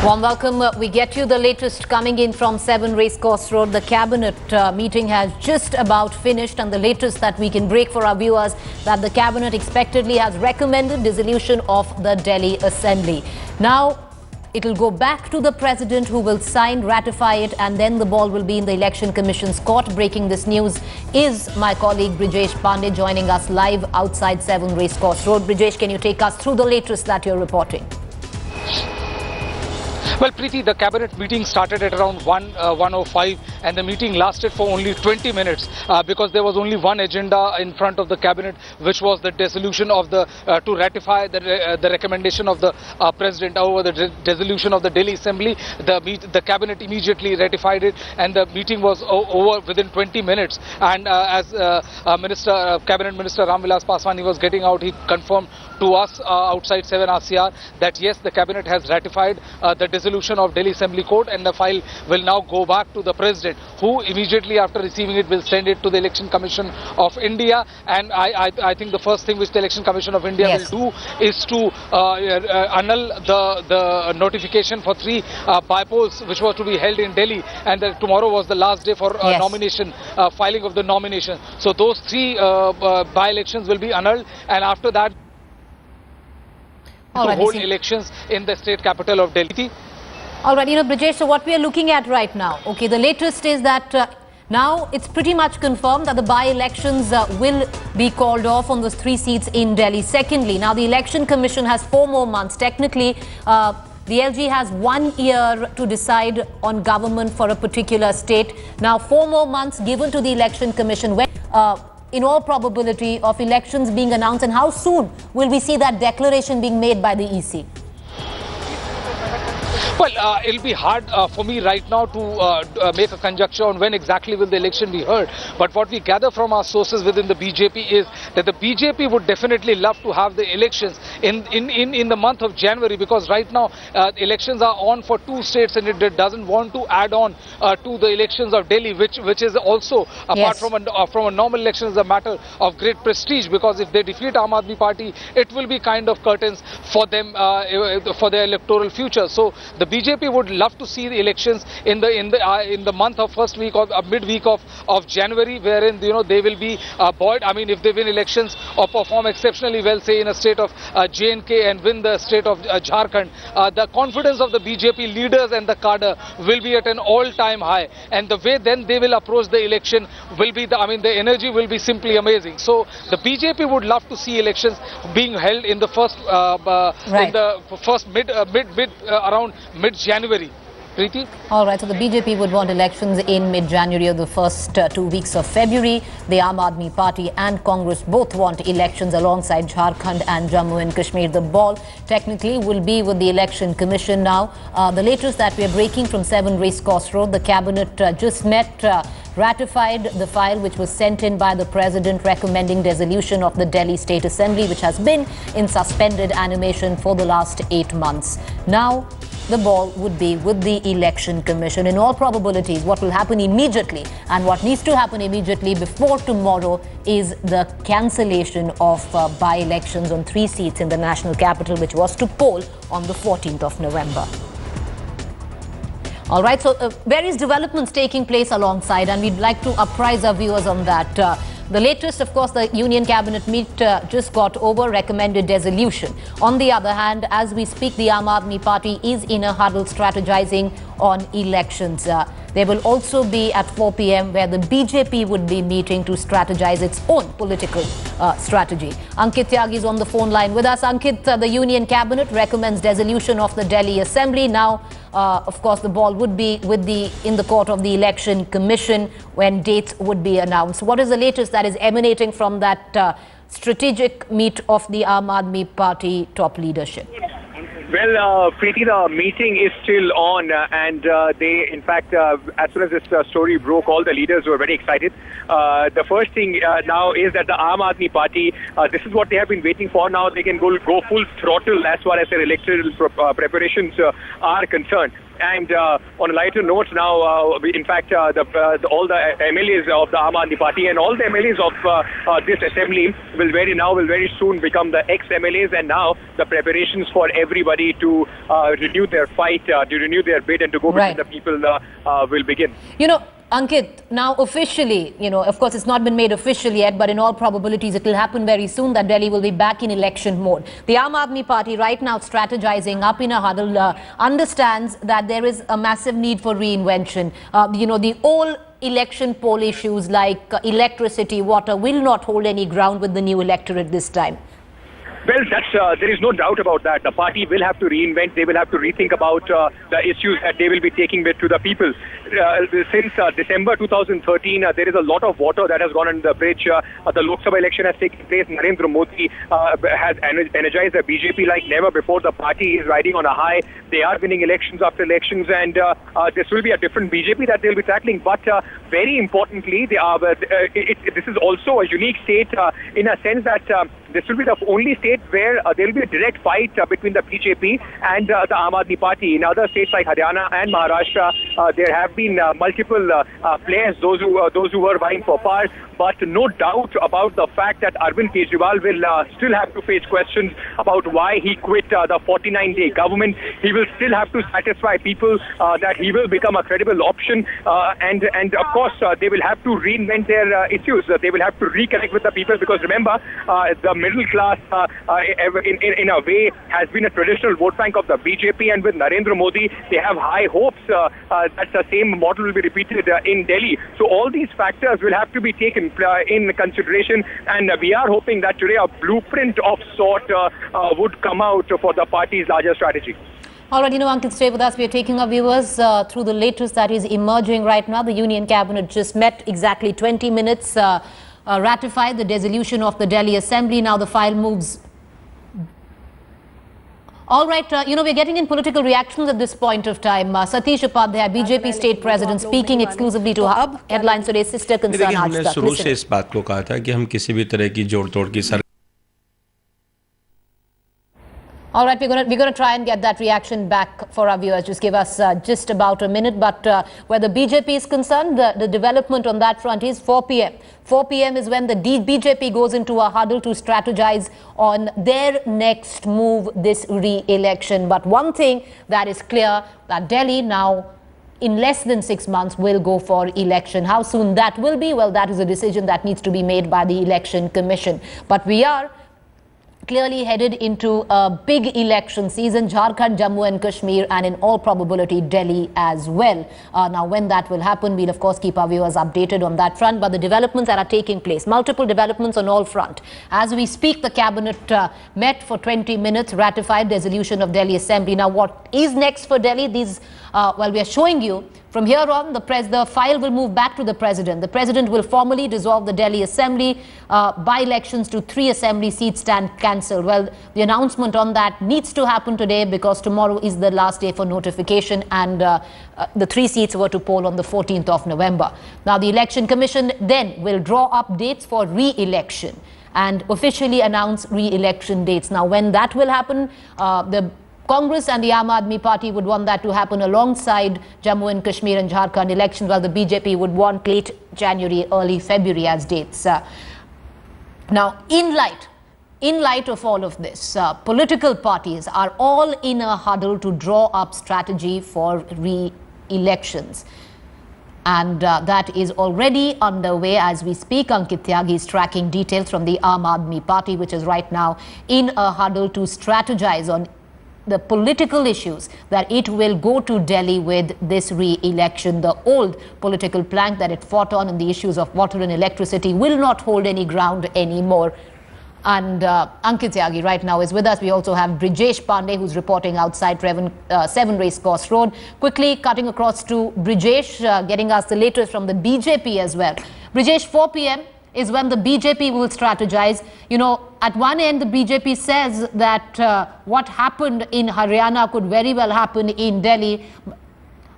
Warm welcome. We get you the latest coming in from 7 Racecourse Road. The cabinet meeting has just about finished, and the latest that we can break for our viewers that the cabinet expectedly has recommended dissolution of the Delhi Assembly. Now, it will go back to the president, who will sign, ratify it, and then the ball will be in the Election Commission's court. Breaking this news is my colleague Brijesh Pandey, joining us live outside 7 Racecourse Road. Brijesh, can you take us through the latest that you're reporting? Well, Preeti, the cabinet meeting started at around 1:05, and the meeting lasted for only 20 minutes because there was only one agenda in front of the cabinet, which was the dissolution of the to ratify the recommendation of the president over the dissolution of the Delhi Assembly. The cabinet immediately ratified it, and the meeting was over within 20 minutes. And as Cabinet Minister Ram Vilas Paswani was getting out, he confirmed to us outside 7 RCR that yes, the cabinet has ratified the dissolution of Delhi Assembly Court, and the file will now go back to the president, who immediately after receiving it will send it to the Election Commission of India. And I think the first thing which the Election Commission of India will do is to annul the notification for 3 by-polls which were to be held in Delhi, and tomorrow was the last day for nomination, filing of the nomination. So those 3 by-elections will be annulled, and after that to hold elections in the state capital of Delhi. All right, Brijesh, so what we are looking at right now, okay, the latest is that now it's pretty much confirmed that the by-elections will be called off on those 3 seats in Delhi. Secondly, now the Election Commission has 4 more months. Technically, the LG has 1 year to decide on government for a particular state. Now, 4 more months given to the Election Commission. When, in all probability of elections being announced, and how soon will we see that declaration being made by the EC? Well, it'll be hard for me right now to make a conjecture on when exactly will the election be heard. But what we gather from our sources within the BJP is that the BJP would definitely love to have the elections in the month of January, because right now elections are on for 2 states, and it doesn't want to add on to the elections of Delhi, which is also, apart from a normal election, is a matter of great prestige, because if they defeat Aam Aadmi Party, it will be kind of curtains for them for their electoral future. So the BJP would love to see the elections in the month of first week or midweek of January, wherein they will be buoyed. I mean, if they win elections or perform exceptionally well, say in a state of J&K and win the state of Jharkhand, the confidence of the BJP leaders and the cadre will be at an all-time high, and the way then they will approach the election will be the energy will be simply amazing. So the BJP would love to see elections being held in the first around mid-January. Preeti? All right, so the BJP would want elections in mid-January or the first 2 weeks of February. The Aam Aadmi Party and Congress both want elections alongside Jharkhand and Jammu and Kashmir. The ball technically will be with the Election Commission now. The latest that we are breaking from 7 Racecourse Road, the cabinet just met, ratified the file which was sent in by the president recommending dissolution of the Delhi State Assembly, which has been in suspended animation for the last 8 months. Now, the ball would be with the Election Commission. In all probabilities, what will happen immediately and what needs to happen immediately before tomorrow is the cancellation of by-elections on 3 seats in the national capital, which was to poll on the 14th of November. All right, so various developments taking place alongside, and we'd like to apprise our viewers on that. The latest, of course, the Union Cabinet meet just got over, recommended dissolution. On the other hand, as we speak, the Aam Aadmi Party is in a huddle strategizing on elections. There will also be at 4 p.m. where the BJP would be meeting to strategize its own political strategy. Ankit Tyagi is on the phone line with us. Ankit, the Union Cabinet recommends dissolution of the Delhi Assembly. Now, of course, the ball would be in the court of the Election Commission when dates would be announced. What is the latest that is emanating from that strategic meet of the Aam Aadmi Party top leadership? Well, Preeti, the meeting is still on, and they, in fact, as soon as this story broke, all the leaders were very excited. The first thing now is that the Aam Aadmi Party, this is what they have been waiting for. Now they can go full throttle as far as their electoral preparations are concerned. And on a lighter note now, in fact, all the MLAs of the Aam Aadmi Party and all the MLAs of this assembly will very soon become the ex-MLAs, and now the preparations for everybody to renew their fight, to renew their bid and to go between the people will begin. You know, Ankit, now officially, of course it's not been made official yet, but in all probabilities it will happen very soon that Delhi will be back in election mode. The Aam Aadmi Party right now strategizing up in a huddle, understands that there is a massive need for reinvention. The old election poll issues like electricity, water will not hold any ground with the new electorate this time. Well, there is no doubt about that. The party will have to reinvent. They will have to rethink about the issues that they will be taking to the people. Since December 2013, there is a lot of water that has gone under the bridge. The Lok Sabha election has taken place. Narendra Modi has energized the BJP like never before. The party is riding on a high. They are winning elections after elections, and this will be a different BJP that they'll be tackling. But very importantly, this is also a unique state in a sense that this will be the only state where there will be a direct fight between the BJP and the Aam Aadmi Party. In other states like Haryana and Maharashtra, there have been multiple players, those who were vying for power. But no doubt about the fact that Arvind Kejriwal will still have to face questions about why he quit the 49-day government. He will still have to satisfy people that he will become a credible option. And of course, they will have to reinvent their issues. They will have to reconnect with the people, because remember, the middle class in a way has been a traditional vote bank of the BJP, and with Narendra Modi, they have high hopes that the same model will be repeated in Delhi. So all these factors will have to be taken in consideration, and we are hoping that today a blueprint of sort would come out for the party's larger strategy. All right, Ankit, stay with us. We are taking our viewers through the latest that is emerging right now. The Union Cabinet just met exactly 20 minutes, ratified the dissolution of the Delhi Assembly. Now the file moves. All right, we're getting in political reactions at this point of time. Satish Upadhyay, BJP state president, speaking exclusively to Hub. Headlines today, sister concern Aaj Tak. शुरू से इस बात को कहा था कि हम किसी भी तरह की जोड़ तोड़ की सरकार. All right, we're going to try and get that reaction back for our viewers. Just give us just about a minute. But where the BJP is concerned, the development on that front is 4 p.m. 4 p.m. is when the BJP goes into a huddle to strategize on their next move this re-election. But one thing that is clear, that Delhi now, in less than 6 months, will go for election. How soon that will be? Well, that is a decision that needs to be made by the Election Commission. But we are clearly headed into a big election season, Jharkhand, Jammu and Kashmir, and in all probability Delhi as well. Now when that will happen, we'll of course keep our viewers updated on that front. But the developments that are taking place, multiple developments on all front. As we speak, the cabinet met for 20 minutes, ratified dissolution of Delhi Assembly. Now what is next for Delhi? These, well, we are showing you from here on, the file will move back to the president. The president will formally dissolve the Delhi Assembly. By-elections to 3 assembly seats stand cancelled. Well, the announcement on that needs to happen today, because tomorrow is the last day for notification, and the 3 seats were to poll on the 14th of November. Now, the Election Commission then will draw up dates for re-election and officially announce re-election dates. Now, when that will happen, the Congress and the Aam Aadmi Party would want that to happen alongside Jammu and Kashmir and Jharkhand elections, while the BJP would want late January, early February as dates. Now, in light of all of this, political parties are all in a huddle to draw up strategy for re-elections. And that is already underway as we speak. Ankit Tyagi is tracking details from the Aam Aadmi Party, which is right now in a huddle to strategize on the political issues that it will go to Delhi with this re-election. The old political plank that it fought on the issues of water and electricity will not hold any ground anymore. And Ankit Tyagi right now is with us. We also have Brijesh Pandey, who's reporting outside 7 Racecourse Road. Quickly cutting across to Brijesh, getting us the latest from the BJP as well. Brijesh, 4 p.m. is when the BJP will strategize. At one end, the BJP says that what happened in Haryana could very well happen in Delhi.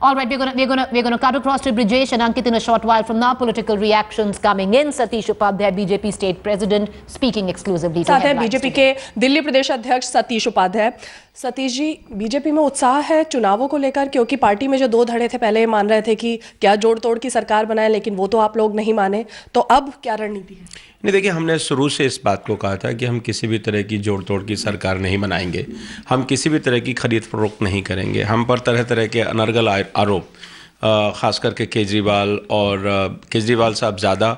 All right, we're gonna cut across to Brijesh and Ankit in a short while. From now, political reactions coming in. Satish Upadhyay, BJP state president, speaking exclusively to headlines. BJP के दिल्ली प्रदेश अध्यक्ष Satish Upadhyay. Satish ji, BJP में उत्साह है चुनावों को लेकर, क्योंकि party में जो दो धड़े थे, पहले मान रहे थे कि क्या जोड़ तोड़ की सरकार बनाए, लेकिन वो तो आप लोग नहीं माने, तो अब क्या रणनीति है? नहीं, देखिए, हमने शुरू से इस बात को कहा था कि हम किसी भी तरह की जोड़ तोड़ की सरकार नहीं बनाएंगे, हम किसी भी तरह की खरीद फरोख्त नहीं करेंगे। हम पर तरह तरह के अनर्गल आरोप, ख़ास करके केजरीवाल और केजरीवाल साहब ज़्यादा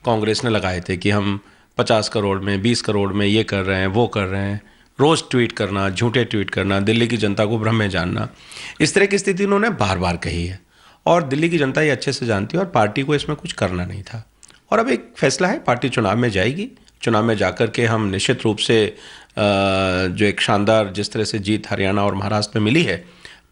कांग्रेस ने लगाए थे कि हम 50 करोड़ में 20 करोड़ में ये कर रहे हैं, वो कर रहे हैं, रोज़ ट्वीट करना, झूठे ट्वीट करना, दिल्ली की जनता को भ्रम में जानना, इस तरह की स्थिति उन्होंने बार बार कही है और दिल्ली की जनता ये अच्छे से जानती है और पार्टी को इसमें कुछ करना नहीं था। और अब एक फैसला है, पार्टी चुनाव में जाएगी, चुनाव में जाकर के हम निश्चित रूप से जो एक शानदार जिस तरह से जीत हरियाणा और महाराष्ट्र में मिली है,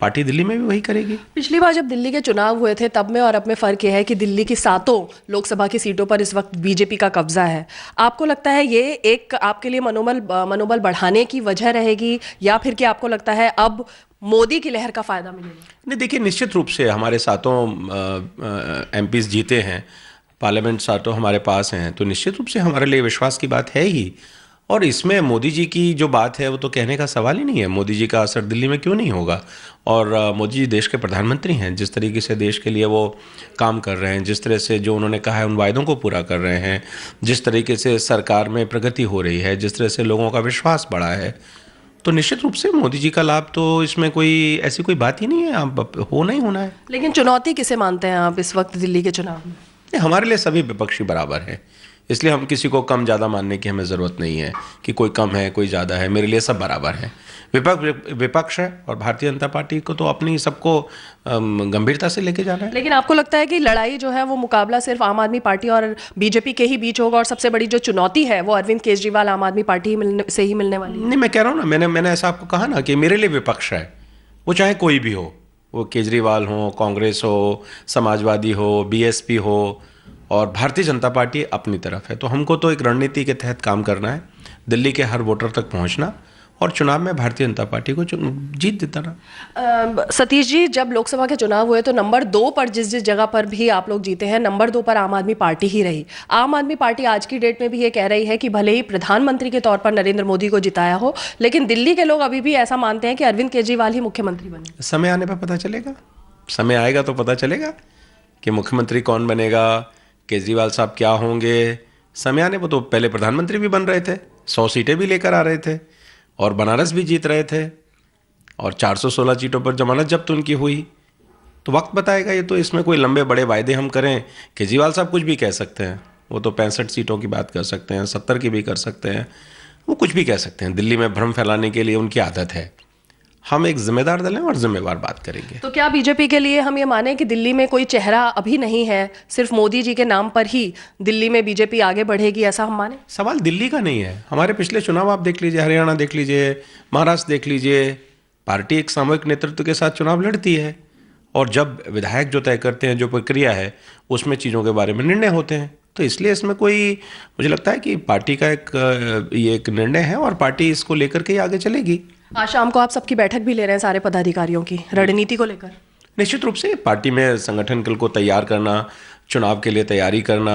पार्टी दिल्ली में भी वही करेगी। पिछली बार जब दिल्ली के चुनाव हुए थे तब में और अब में फ़र्क यह है कि दिल्ली की 7 लोकसभा की सीटों पर इस वक्त बीजेपी का कब्जा है। आपको लगता है ये एक आपके लिए मनोबल बढ़ाने की वजह रहेगी, या फिर कि आपको लगता है अब मोदी की लहर का फ़ायदा मिलेगा? नहीं, देखिए, निश्चित रूप से हमारे 7 एमपीज़ जीते हैं, पार्लियामेंट 7 हमारे पास हैं, तो निश्चित रूप से हमारे लिए विश्वास की बात है ही। और इसमें मोदी जी की जो बात है वो तो कहने का सवाल ही नहीं है। मोदी जी का असर दिल्ली में क्यों नहीं होगा? और मोदी जी देश के प्रधानमंत्री हैं, जिस तरीके से देश के लिए वो काम कर रहे हैं, जिस तरह से जो उन्होंने कहा है उन वायदों को पूरा कर रहे हैं, जिस तरीके से सरकार में प्रगति हो रही है, जिस तरह से लोगों का विश्वास बढ़ा है, तो निश्चित रूप से मोदी जी का लाभ तो इसमें कोई ऐसी कोई बात ही नहीं है, आप होना ही होना है। लेकिन चुनौती किसे मानते हैं आप इस वक्त दिल्ली के चुनाव में? हमारे लिए सभी विपक्षी बराबर हैं, इसलिए हम किसी को कम ज़्यादा मानने की हमें ज़रूरत नहीं है कि कोई कम है कोई ज़्यादा है। मेरे लिए सब बराबर हैं। विपक्ष है और भारतीय जनता पार्टी को तो अपनी सबको गंभीरता से लेके जाना है। लेकिन आपको लगता है कि लड़ाई जो है वो मुकाबला सिर्फ आम आदमी पार्टी और बीजेपी के ही बीच होगा और सबसे बड़ी जो चुनौती है वो अरविंद केजरीवाल आम आदमी पार्टी से ही मिलने वाली है? नहीं, मैं कह रहा हूँ ना, मैंने ऐसा आपको कहा ना कि मेरे लिए विपक्ष है, वो चाहे कोई भी हो, वो केजरीवाल हो, कांग्रेस हो, समाजवादी हो, बीएसपी हो, और भारतीय जनता पार्टी अपनी तरफ है। तो हमको तो एक रणनीति के तहत काम करना है, दिल्ली के हर वोटर तक पहुंचना और चुनाव में भारतीय जनता पार्टी को जीत दिलाना। सतीश जी, जब लोकसभा के चुनाव हुए तो नंबर 2 पर जिस जगह पर भी आप लोग जीते हैं, नंबर 2 पर आम आदमी पार्टी ही रही। आम आदमी पार्टी आज की डेट में भी ये कह रही है कि भले ही प्रधानमंत्री के तौर पर नरेंद्र मोदी को जिताया हो, लेकिन दिल्ली के लोग अभी भी ऐसा मानते हैं कि अरविंद केजरीवाल ही मुख्यमंत्री बने। समय आने पर पता चलेगा, समय आएगा तो पता चलेगा कि मुख्यमंत्री कौन बनेगा, केजरीवाल साहब क्या होंगे। समय आने पर तो पहले प्रधानमंत्री भी बन रहे थे, 100 सीटें भी लेकर आ रहे थे और बनारस भी जीत रहे थे और 416 सीटों पर जमानत जब्त उनकी हुई। तो वक्त बताएगा ये तो, इसमें कोई लंबे बड़े वायदे हम करें। केजरीवाल साहब कुछ भी कह सकते हैं, वो तो 65 सीटों की बात कर सकते हैं, 70 की भी कर सकते हैं, वो कुछ भी कह सकते हैं। दिल्ली में भ्रम फैलाने के लिए उनकी आदत है। हम एक जिम्मेदार दल हैं और जिम्मेवार बात करेंगे। तो क्या बीजेपी के लिए हम ये माने कि दिल्ली में कोई चेहरा अभी नहीं है, सिर्फ मोदी जी के नाम पर ही दिल्ली में बीजेपी आगे बढ़ेगी, ऐसा हम माने? सवाल दिल्ली का नहीं है, हमारे पिछले चुनाव आप देख लीजिए, हरियाणा देख लीजिए, महाराष्ट्र देख लीजिए, पार्टी एक सामूहिक नेतृत्व के साथ चुनाव लड़ती है और जब विधायक जो तय करते हैं, जो प्रक्रिया है, उसमें चीज़ों के बारे में निर्णय होते हैं। तो इसलिए इसमें कोई, मुझे लगता है कि पार्टी का ये एक निर्णय है और पार्टी इसको लेकर के ही आगे चलेगी। आज शाम को आप सबकी बैठक भी ले रहे हैं सारे पदाधिकारियों की, रणनीति को लेकर? निश्चित रूप से पार्टी में संगठन को तैयार करना, चुनाव के लिए तैयारी करना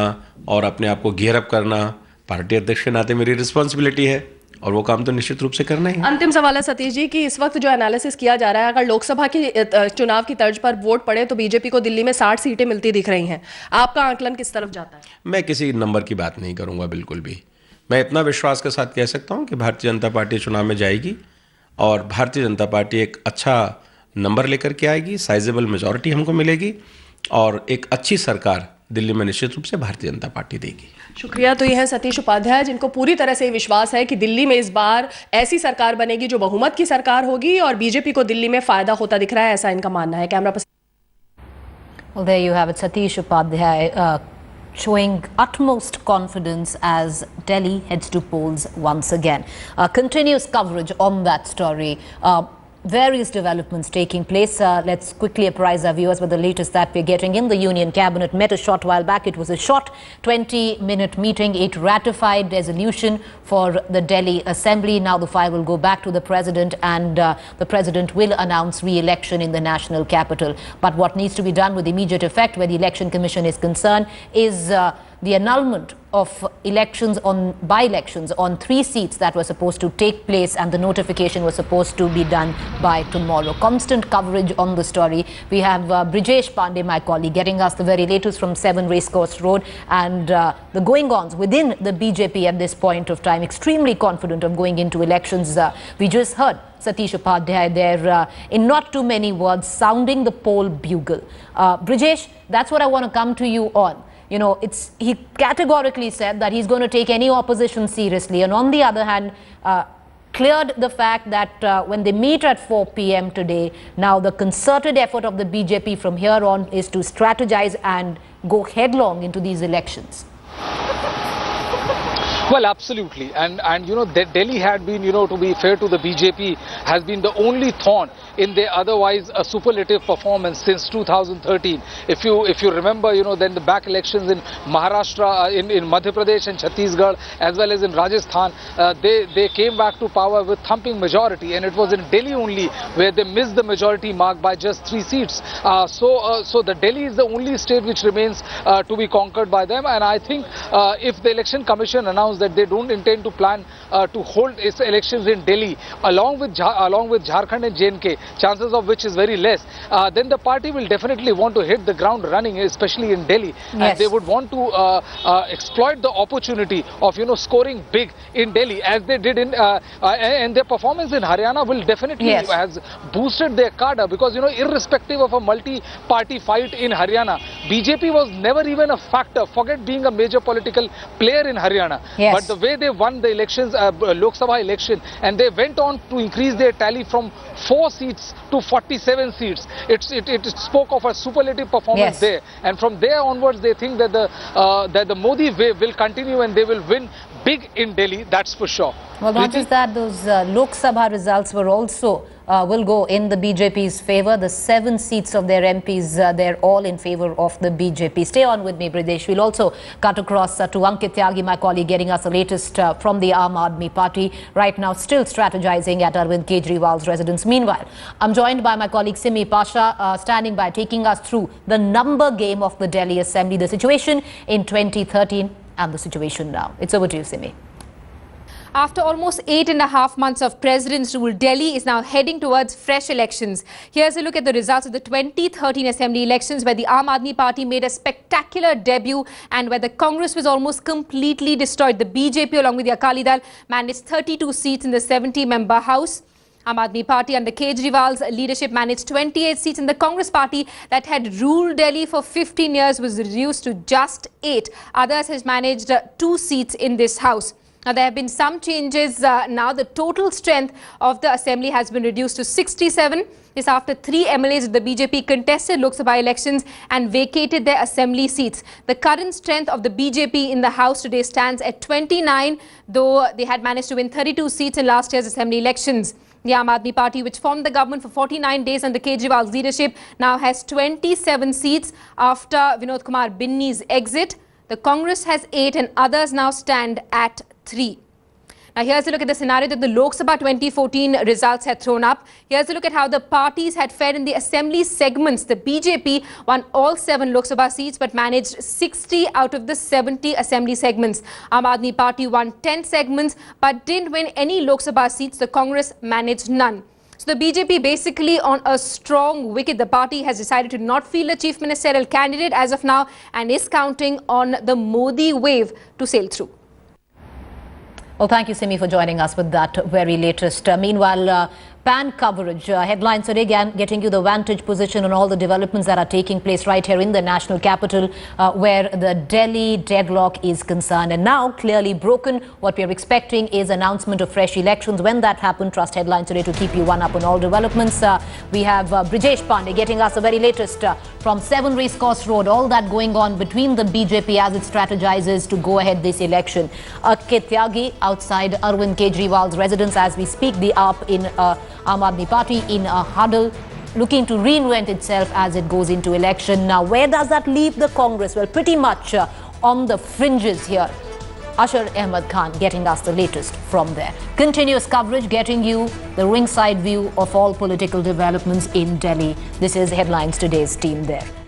और अपने आप को गियर अप करना पार्टी अध्यक्ष के नाते मेरी रिस्पॉन्सिबिलिटी है और वो काम तो निश्चित रूप से करना ही है। अंतिम सवाल है सतीश जी कि इस वक्त जो एनालिसिस किया जा रहा है, अगर लोकसभा की चुनाव की तर्ज पर वोट पड़े तो बीजेपी को दिल्ली में 60 सीटें मिलती दिख रही हैं। आपका आंकलन किस तरफ जाता है? मैं किसी नंबर की बात नहीं करूंगा, बिल्कुल भी। मैं इतना विश्वास के साथ कह सकता हूं कि भारतीय जनता पार्टी चुनाव में जाएगी और भारतीय जनता पार्टी एक अच्छा नंबर लेकर के आएगी, साइजेबल मेजॉरिटी हमको मिलेगी और एक अच्छी सरकार दिल्ली में निश्चित रूप से भारतीय जनता पार्टी देगी। शुक्रिया। तो ये है सतीश उपाध्याय, जिनको पूरी तरह से विश्वास है कि दिल्ली में इस बार ऐसी सरकार बनेगी जो बहुमत की सरकार होगी और बीजेपी को दिल्ली में फायदा होता दिख रहा है, ऐसा इनका मानना है। Camera person. Well, there you have it, Satish Upadhyay showing utmost confidence as Delhi heads to polls once again. Continuous coverage on that story. various developments taking place. Let's quickly apprise our viewers with the latest that we're getting in. The Union Cabinet met a short while back. It was a short 20-minute meeting. It ratified resolution for the Delhi Assembly. Now the file will go back to the President, and the President will announce re-election in the national capital. But what needs to be done with immediate effect where the Election Commission is concerned is the annulment of by-elections on 3 seats that were supposed to take place, and the notification was supposed to be done by tomorrow. Constant coverage on the story. We have Brijesh Pandey, my colleague, getting us the very latest from 7 Racecourse Road, and the going-ons within the BJP at this point of time. Extremely confident of going into elections. We just heard Satish Upadhyay there, in not too many words, sounding the poll bugle. Brijesh, that's what I want to come to you on. You know, he categorically said that he's going to take any opposition seriously, and on the other hand, cleared the fact that when they meet at 4 p.m. today, now the concerted effort of the BJP from here on is to strategize and go headlong into these elections. Well, absolutely. And you know, Delhi had been, you know, to be fair to the BJP, has been the only thorn in their otherwise a superlative performance since 2013. If you remember, you know, then the back elections in Maharashtra, in Madhya Pradesh and Chhattisgarh, as well as in Rajasthan, they came back to power with thumping majority, and it was in Delhi only where they missed the majority mark by just 3 seats. So the Delhi is the only state which remains to be conquered by them, and I think if the Election Commission announced that they don't intend to plan to hold its elections in Delhi along with Jharkhand and J&K, chances of which is very less, then the party will definitely want to hit the ground running, especially in Delhi. Yes. And they would want to exploit the opportunity of, you know, scoring big in Delhi, as they did in and their performance in Haryana will definitely has boosted their cadre, because, you know, irrespective of a multi-party fight in Haryana, BJP was never even a factor. Forget being a major political player in Haryana. Yes. But the way they won the elections, Lok Sabha election, and they went on to increase their tally from 4 seats to 47 seats. It spoke of a superlative performance there, and from there onwards they think that the Modi wave will continue and they will win big in Delhi, that's for sure. Well, not just that, those Lok Sabha results were also will go in the BJP's favor. The 7 seats of their MPs, they're all in favor of the BJP. Stay on with me, Brijesh. We'll also cut across to Ankit Tyagi, my colleague, getting us the latest from the Aam Aadmi Party. Right now, still strategizing at Arvind Kejriwal's residence. Meanwhile, I'm joined by my colleague Simi Pasha, standing by, taking us through the number game of the Delhi Assembly, the situation in 2013 and the situation now. It's over to you, Simi. After almost 8.5 months of president's rule, Delhi is now heading towards fresh elections. Here's a look at the results of the 2013 Assembly elections, where the Aam Aadmi Party made a spectacular debut and where the Congress was almost completely destroyed. The BJP, along with the Akali Dal, managed 32 seats in the 70-member House. Aam Aadmi Party under Kejriwal's leadership managed 28 seats, and the Congress party that had ruled Delhi for 15 years was reduced to just 8. Others has managed 2 seats in this House. Now, there have been some changes. Now, the total strength of the assembly has been reduced to 67. This after 3 MLAs of the BJP contested Lok Sabha elections and vacated their assembly seats. The current strength of the BJP in the House today stands at 29, though they had managed to win 32 seats in last year's assembly elections. The Aam Aadmi Party, which formed the government for 49 days under Kejriwal's leadership, now has 27 seats after Vinod Kumar Binni's exit. The Congress has 8 and others now stand at 3. Now, here's a look at the scenario that the Lok Sabha 2014 results had thrown up. Here's a look at how the parties had fared in the assembly segments. The BJP won all 7 Lok Sabha seats but managed 60 out of the 70 assembly segments. Aam Aadmi Party won 10 segments but didn't win any Lok Sabha seats. The Congress managed none. So the BJP basically on a strong wicket. The party has decided to not field a chief ministerial candidate as of now and is counting on the Modi wave to sail through. Well, thank you, Simi, for joining us with that very latest. Meanwhile, PAN coverage. Headlines today again getting you the vantage position on all the developments that are taking place right here in the national capital, where the Delhi deadlock is concerned. And now clearly broken. What we are expecting is announcement of fresh elections. When that happens, trust Headlines today to keep you one up on all developments. We have Brijesh Pandey getting us the very latest from 7 Racecourse Road. All that going on between the BJP as it strategizes to go ahead this election. Ankit Tyagi outside Arvind Kejriwal's residence as we speak. The AAP in Aam Aadmi Party in a huddle, looking to reinvent itself as it goes into election. Now, where does that leave the Congress? Well, pretty much on the fringes here. Ashar Ahmed Khan getting us the latest from there. Continuous coverage getting you the ringside view of all political developments in Delhi. This is Headlines Today's team there.